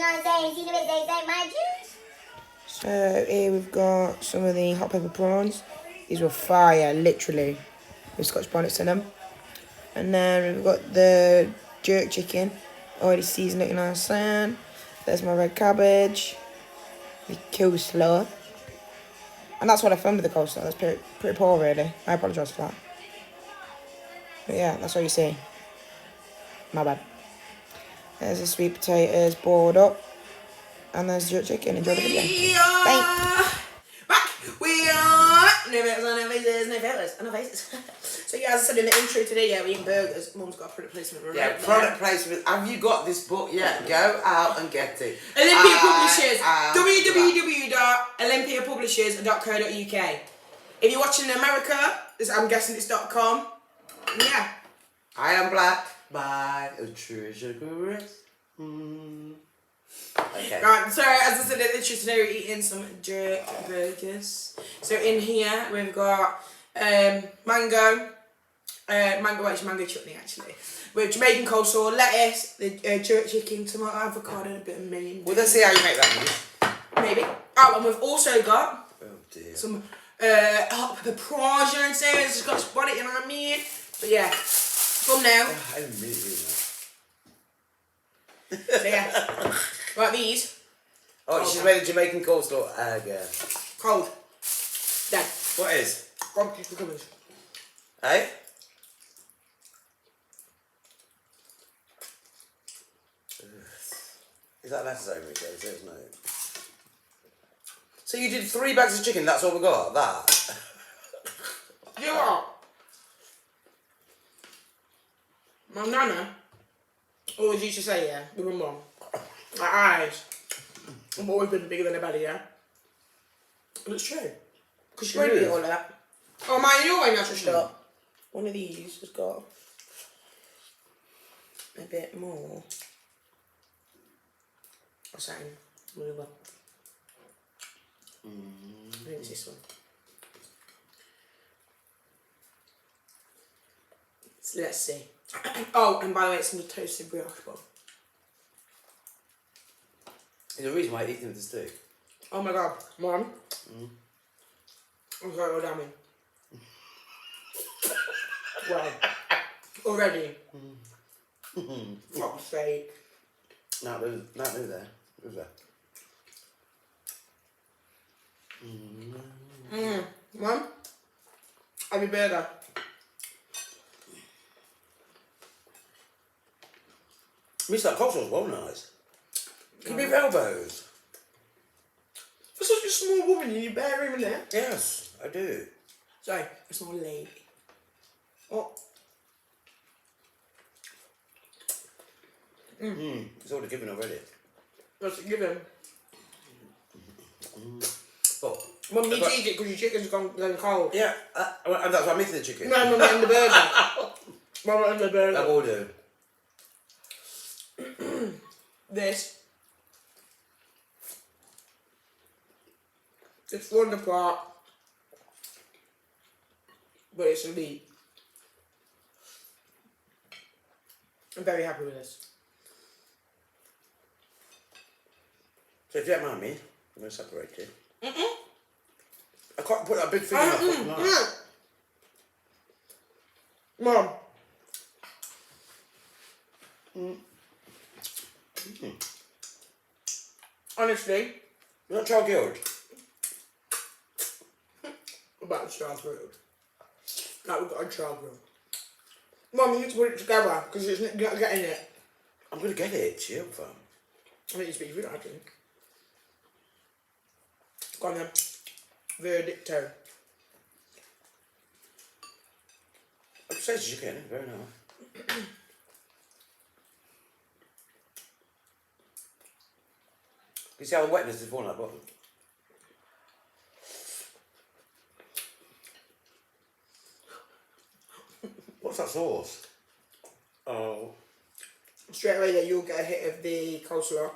know what I'm saying? See the bit they say, my juice. So here we've got some of the hot pepper prawns. These were fire, literally, with Scotch bonnets in them. And then we've got the jerk chicken, already seasoned, looking nice. And there's my red cabbage, the coleslaw. And that's what I filmed with the coleslaw. That's pretty poor, really. I apologise for that. But yeah, that's all you see. My bad. There's the sweet potatoes boiled up. And there's jerk chicken. Enjoy the video. Bye. Back. We are. No faces, no faces, no faces. So yeah, as I said in the intro today, yeah, we're eating burgers. Mum's got a product placement. Right, yeah, product placement. Have you got this book yet? Go out and get it. Olympia Publishers. www.olympiapublishers.co.uk. If you're watching in America, I'm guessing it's .com. Yeah. I am black by a treasure caress. Okay. Right, so as I said in the intro today, we're eating some jerk burgers. So in here we've got mango chutney actually. With Jamaican coleslaw, lettuce, the jerk chicken, tomato, avocado, and a bit of mint. Well, let's see how you make that, maybe. Oh, and we've also got some hot pepper prawns, you know what I'm saying? It's got Scotch, you know what I mean? But yeah, thumbnail. Oh, I didn't really do that. So yeah, right, these. Oh, she's made a Jamaican coleslaw again. Cold. Dead. What is? Grog cucumbers. Hey? Is that necessary, Rico? There's no. So you did 3 bags of chicken, that's all we got? That? You know what? My nana always used to say, yeah, with my mum, my eyes have always been bigger than a belly, yeah? And it's true. Because she won't eat all of that. Oh, man, you're wearing natural stuff. One of these has got a bit more. Or something. Really well. I think it's this one. So let's see. Oh, and by the way, it's in the toasted brioche bun. There's a reason why I eat them with the stick. Oh my god, Mum. I'm sorry, what I mean. Well, already. Fuck's sake. No, move there. Move there. Mum, have your burger. Miss, that coleslaw's well nice. Keep your elbows. For such a small woman, you need bare room in there. Yes, I do. Sorry, a small lady. Oh. It's already given already. What's it given? Oh. Mum, you need to eat it because your chicken's gone cold. Yeah, and that's why I'm eating the chicken. No, Mum, and the burger. Mum, and the burger. I will do. This. It's falling apart. But it's elite. I'm very happy with this. So if you don't mind me, I'm going to separate it. I can't put that big thing in my fucking knife. Mum. Honestly. You're not child guild? About the child grilled. Like we've got a child grill. Mum, you need to put it together because you're not getting it. I'm going to get it, chill, fam. I need to speak for you, I think. Go on then. Verdicto. It says chicken, very nice. You see how the wetness is falling at the bottom? What's that sauce? Oh. Straight away, yeah, you'll get a hit of the coleslaw,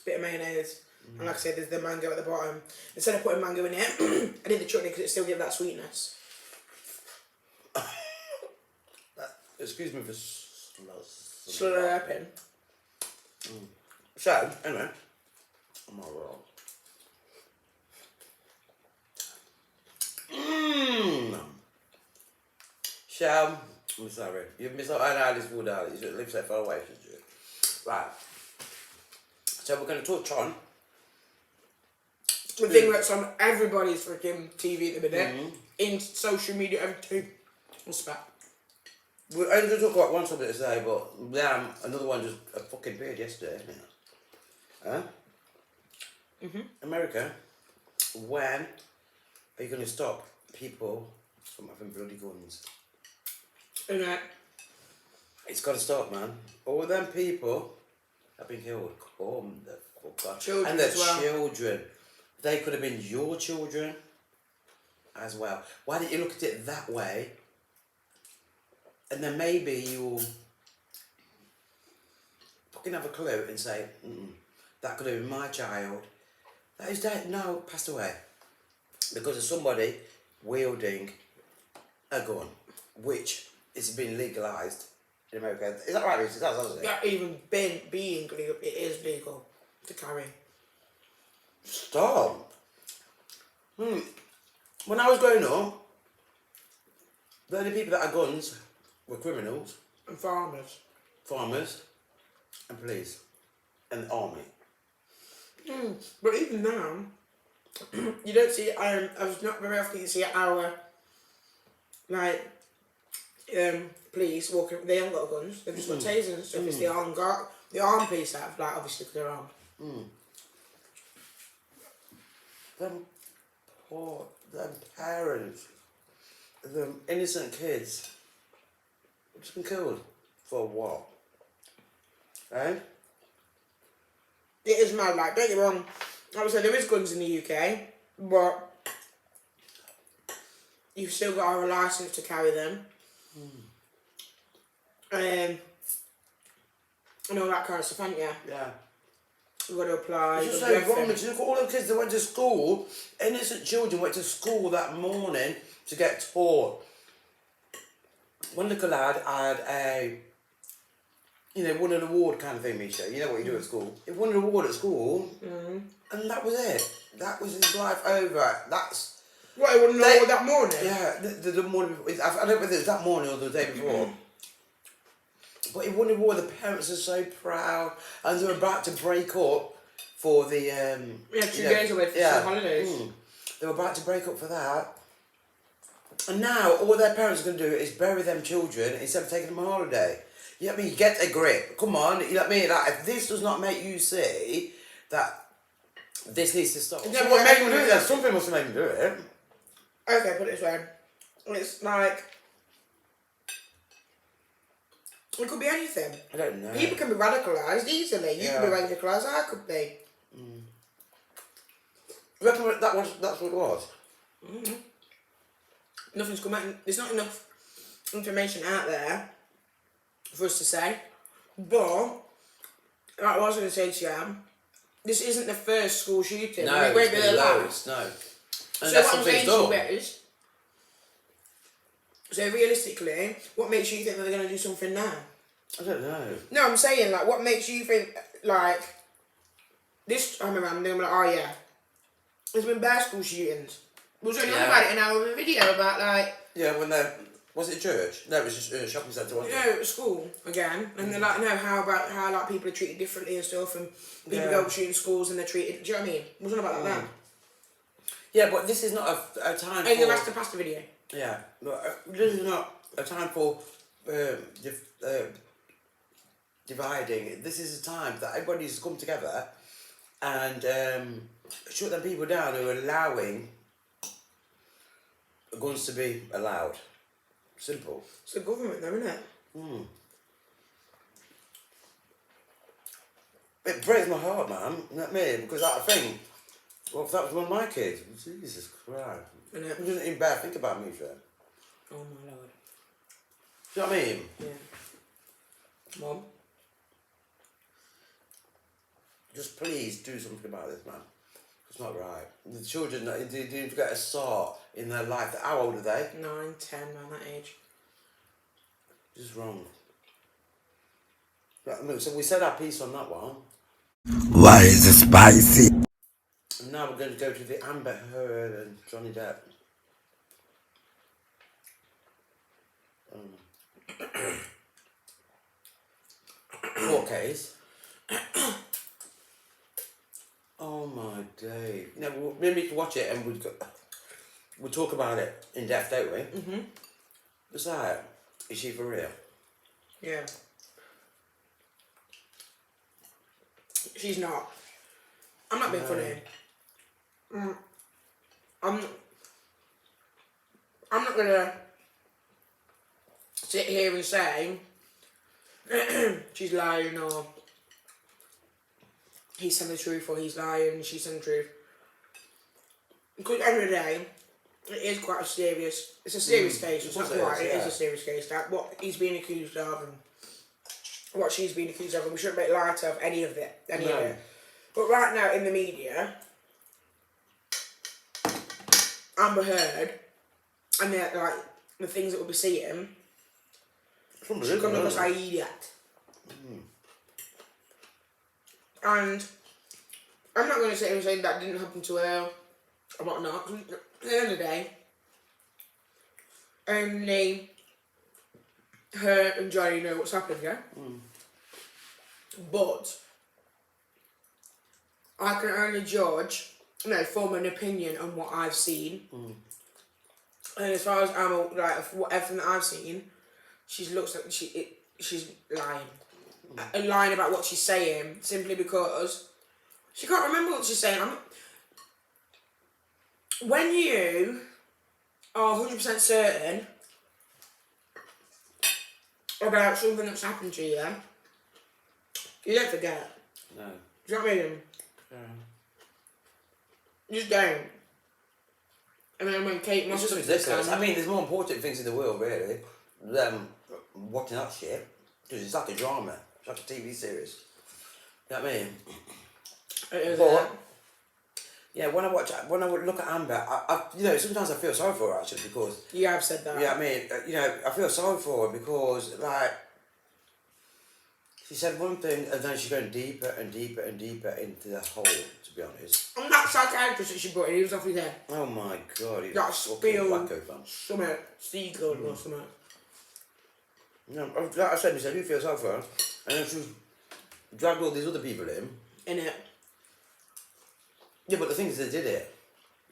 bit of mayonnaise, and like I said, there's the mango at the bottom. Instead of putting mango in it, I did the chutney because it still gives that sweetness. Excuse me for Slurping. So, anyway, I'm all wrong. Sham, I'm sorry. You've missed out on this food, darling. You should live so far away, should you? Right. So we're going to touch on the thing that's on everybody's freaking TV at the minute, in social media, everything. What's that? We're only going to talk about one subject today, but another one just fucking appeared yesterday, isn't it? Huh? America, when are you going to stop people from having bloody guns? Innit? It's got to stop, man. All them people have been killed. Come the fuck on. Children And their as well. children. They could have been your children as well. Why didn't you look at it that way? And then maybe you'll fucking have a clue and say, that could have been my child. That is dead. No, passed away. Because of somebody wielding a gun, which is being legalised in America. Is that right, Reece? That's it. That even being legal, it is legal to carry. Stop. When I was growing up, the only people that had guns were criminals, And farmers. farmers, and police, and the army. But even now, you don't see, I was not very often you see our, like, police walking, they haven't got guns, they've just got tasers and stuff. It's the armed police that have, like, obviously, because they're armed. Them parents, them innocent kids, have just been killed for what? Eh? It is mad, like, don't get me wrong, obviously there is guns in the UK, but you've still got to have a licence to carry them. And all that kind of stuff, haven't you? Yeah. You've got to apply. It's you've just got to so do wrong. everything. Look at all the kids that went to school. Innocent children went to school that morning to get taught. One little lad had a, won an award kind of thing, Misha. You know what you do at school. He won an award at school, and that was it. That was his life over. That's... What, he wouldn't know that morning? Yeah, the morning before. I don't know whether it was that morning or the day before. But he won an award. The parents are so proud, and they're about to break up for the... Yeah, 2 days away from some holidays. They were about to break up for that. And now, all their parents are going to do is bury them children instead of taking them on holiday. You know what I mean? Get a grip. Come on. You know what I mean? Like, if this does not make you see that this needs to stop. Yeah, What made them do it? Something must have made them do it. Okay, put it this way. It's like... It could be anything. I don't know. People can be radicalised easily. You can be radicalised, I could be. You reckon that's what it was? Nothing's come out. There's not enough information out there for us to say. But, like I was going to say to you, this isn't the first school shooting. No, it won't be the last. No. And So what I'm saying to you is, so realistically, what makes you think that they're going to do something now? I don't know. No, I'm saying, like, what makes you think, like, this time around, they're like, oh yeah, there's been bare school shootings. We was only on about it in our video about, like... Yeah, when they... Was it church? No, it was just a shopping centre, wasn't it? No, it was school, again. And they're like, no, how like, people are treated differently and stuff, and people go to shooting schools and they're treated... Do you know what I mean? It wasn't about that. Yeah, but this is not a time Hey, for... you'll have to pass the video. Yeah, but this is not a time for dividing. This is a time that everybody needs to come together and shut them people down who are allowing guns to be allowed. Simple. It's the government, though, isn't it? It breaks my heart, man. You know what I mean? Because I think, well, if that was one of my kids, Jesus Christ. Isn't it? It doesn't even bear think about me, sir. Oh my lord. Do you know what I mean? Yeah. Mom? Just please do something about this, man. It's not right. The children, they need to get a start in their life. How old are they? 9, 10, around that age. This is wrong. Right, look, so we said our piece on that one. Why is it spicy? And now we're going to go to the Amber Heard and Johnny Depp. Court case. Oh my day. You know, we need to watch it and we'll talk about it in depth, don't we? Mm-hmm. Besides, is she for real? Yeah. She's not. I'm not being funny. I'm not gonna sit here and say she's lying or he's telling the truth or he's lying, she's telling the truth. Because at the end of the day, it is quite a serious, it's a serious case, it's not quite, it is a serious case. That what he's being accused of and what she's being accused of, and we shouldn't make light of any of it. Of it. But right now in the media, Amber Heard, and the things that we'll be seeing, she's coming across like an idiot. And I'm not going to sit here and say that didn't happen to her or whatnot. At the end of the day, only her and Johnny know what's happened, yeah? But I can only judge, form an opinion on what I've seen. And as far as I'm everything that I've seen, she looks like she's lying. And lying about what she's saying simply because she can't remember what she's saying. When you are 100% certain about something that's happened to you, you don't forget. No. Do you know what I mean? Yeah. You just don't. I mean, when Kate It's just ridiculous. I mean, there's more important things in the world, really, than watching that shit. Because it's like a drama. It's like a TV series. You know what I mean? It is. But, yeah, when I look at Amber, I sometimes I feel sorry for her, actually, because... You have said that. Yeah, I mean, I feel sorry for her because, she said one thing and then she's going deeper and deeper and deeper into the hole, to be honest. And that psychiatrist that she brought in, he was off his head. Oh my God, he's That a spill, wacko fan. something, seagull or something. Like I said, he said, you feel sorry for her. And then she was dragged all these other people in. Innit? Yeah, but the thing is, they did it.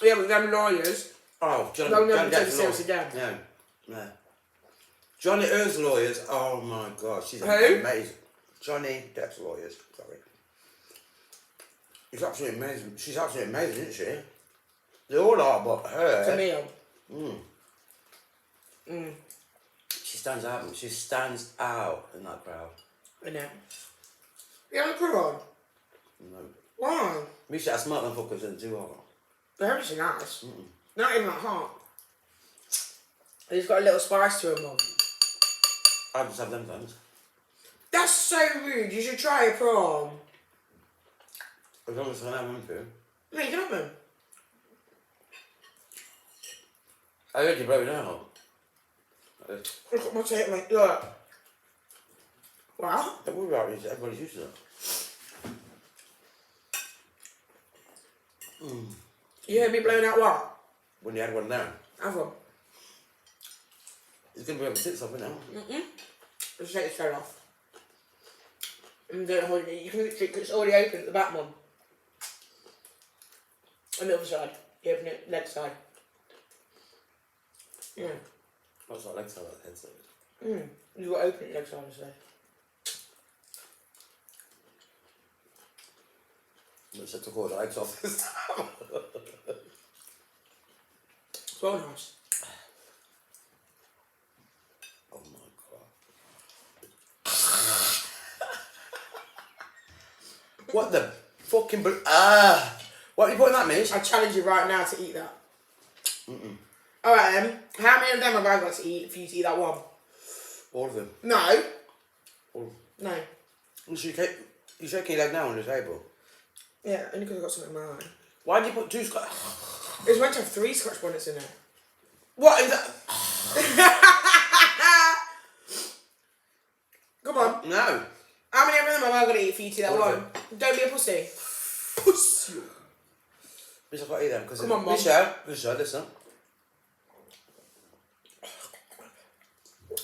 Yeah, but them lawyers. Oh, Johnny Depp's Depp's serious again. No. Johnny Earl's lawyers, oh my God, she's Who? amazing. Johnny Depp's lawyers, sorry. She's absolutely amazing. She's absolutely amazing, isn't she? They all are, but her... Camille. She stands out. She stands out in that crowd. Innit? You haven't put on? No. Why? We should have smart motherfuckers and do all They're actually nice. Not even that hot. He's got a little spice to him, Mum. I just have them things. That's so rude. You should try a prawn. As long as I have one too. No, you can have them. I heard you broke it out. Look at my tape, mate. Look. Wow. Don't worry about it. Everybody's used to that. You heard me blowing out what? When you had one down. Have one. It's going to be able to sit something now. Just take the shirt off. And don't hold it. You can literally, it's already open at the back, Mum. On the other side. You open it, leg side. Yeah. What's that leg side like the head side? You've got to open it leg side, I say. Looks like took all the legs off this time. It's well nice. Oh my God. What the fucking... What are you putting that, Mish? I challenge you right now to eat that. Alright, how many of them have I got to eat for you to eat that one? All of them. No. All. No. You shaking your leg now on the table. Yeah, only because I got something in my eye. Why did you put 2 Scotch... It was meant to have 3 Scotch bonnets in there. What is that? Come on. No. How many of them am I going to eat for you to that All of one? Don't be a pussy. Pussy. Bitch, I've got to eat them because... Come on, Mum. Michelle, listen.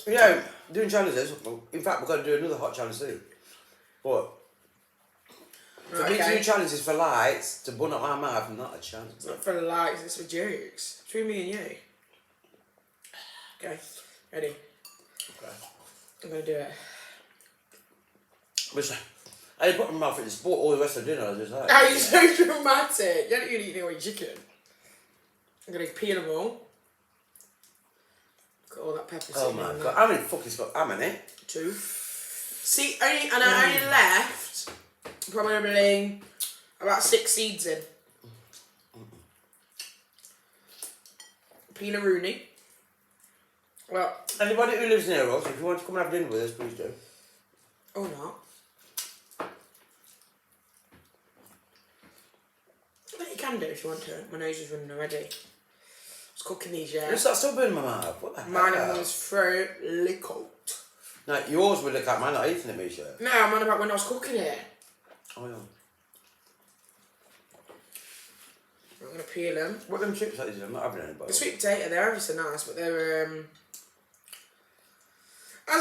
You know, doing challenges, in fact, we're going to do another hot challenge soon. But for me to do challenges for lights, to bun up my mouth, not a chance. It's not for likes, it's for jokes. Between me and you. Okay, ready? Okay. I'm going to do it. Listen, I didn't put my mouth in the sport all the rest of the dinner, I was just like... Oh, you're so dramatic. You don't even eat any chicken. I'm going to peel them all. Got all that pepper. Oh my god, how many fucking Scott? How many? 2. See, I only left probably about 6 seeds in. Peanut Rooney. Well, Anybody who lives near us, if you want to come and have dinner with us, please do. or not. But you can do if you want to. My nose is running already. I was cooking these, yeah. Is that still burning my mouth? What the hell? Mine and one's throat lick out. No, yours will look like mine, not eating it, Misha. No, I'm on about when I was cooking it. Oh yeah. I'm going to peel them. What are them chips like? I'm not having any, by The the way. sweet potato, they're ever so nice, but they're, as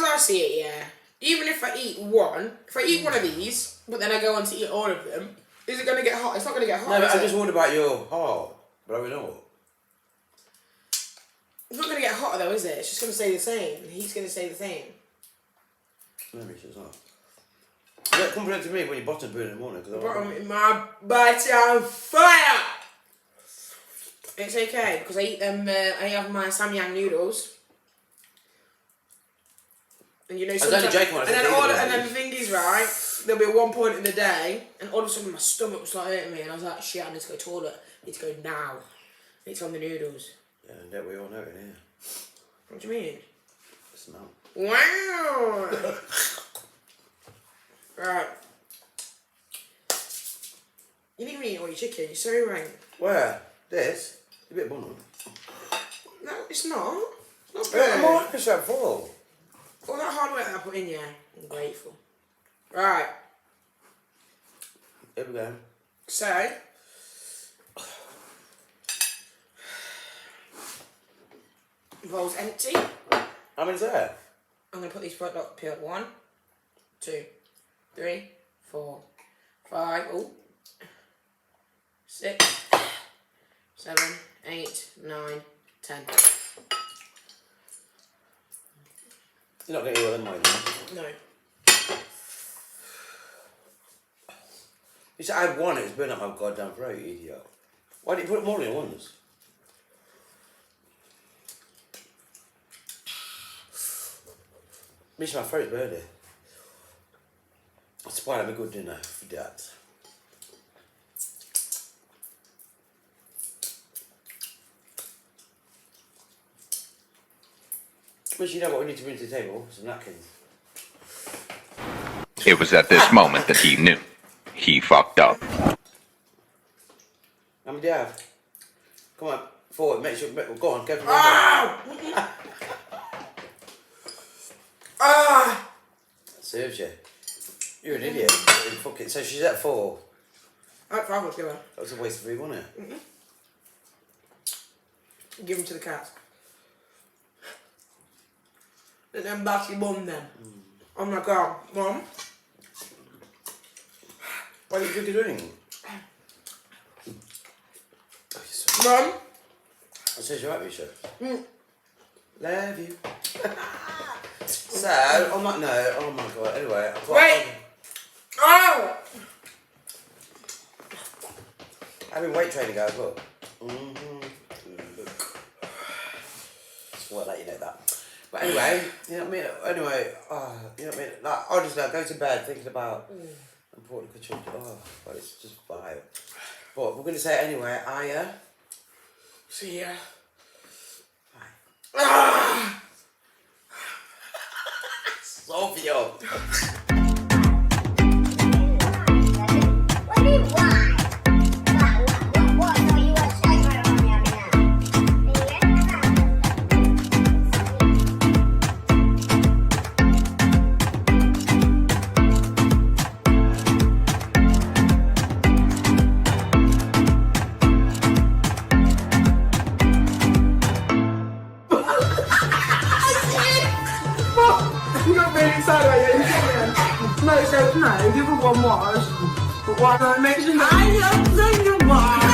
I see it, yeah. Even if I eat one of these, but then I go on to eat all of them, is it going to get hot? It's not going to get hot, No, but is I it? just wondered about your heart. But I don't know. It's not going to get hotter though, is it? It's just going to stay the same. The heat's going to stay the same. No, Misha, it's not. Yeah, come to me when your bottom's burning in the morning. My butt's on fire! It's okay, because I eat them, I have my samyang noodles. And you know, was only joking when I said and then the thing is, right, there'll be one point in the day, and all of a sudden my stomach was like hurting me, and I was like, shit, I need to go to the toilet. I need to go now. It's on the noodles. Yeah, and that we all know it in here. What do you mean? The smell. Wow! Right. You didn't even eat all your chicken, you're so rank. Where? This? A bit of bun. No, it's not. It's not I'm bad. all episode full. All that hard work that I put in, yeah, I'm grateful. Right, Here we go. so, bowl's empty. How many's there? I'm going to put these product peeled 1, 2, 3, 4, 5, 6, 7, 8, 9, 10. You're not going to eat all them, are you? No. You said I had one, it was burning up my goddamn throat, you idiot. Why didn't you put more in once? Miss my throat's burning. That's why I'm a good dinner for that. But you know what we need to bring to the table? Some napkins. It was at this moment that he knew. He fucked up. How many do you have? Come on, forward, make sure, go on, go for it. Ah! Ah! Serves you. You're an idiot. Fuck it. So she's at 4. That's 5 altogether. That was a waste of food, wasn't it? Give them to the cat. Let them back your bum then. Oh my god, Mum. Why did you drink a drink? Mum. I said you're happy, sure. Love you. So, on that note, oh my god, anyway. I've got, Wait! Oh! I've been weight training, guys, look. Just want to let you know that. But anyway, you know what I mean? Anyway, you know what I mean? Like, I'll just go to bed thinking about important control. Oh, but it's just vile. But we're going to say it anyway. See ya. Bye. Ah! Sophia. No, so no, the other one was. But why not mention that? I love the one.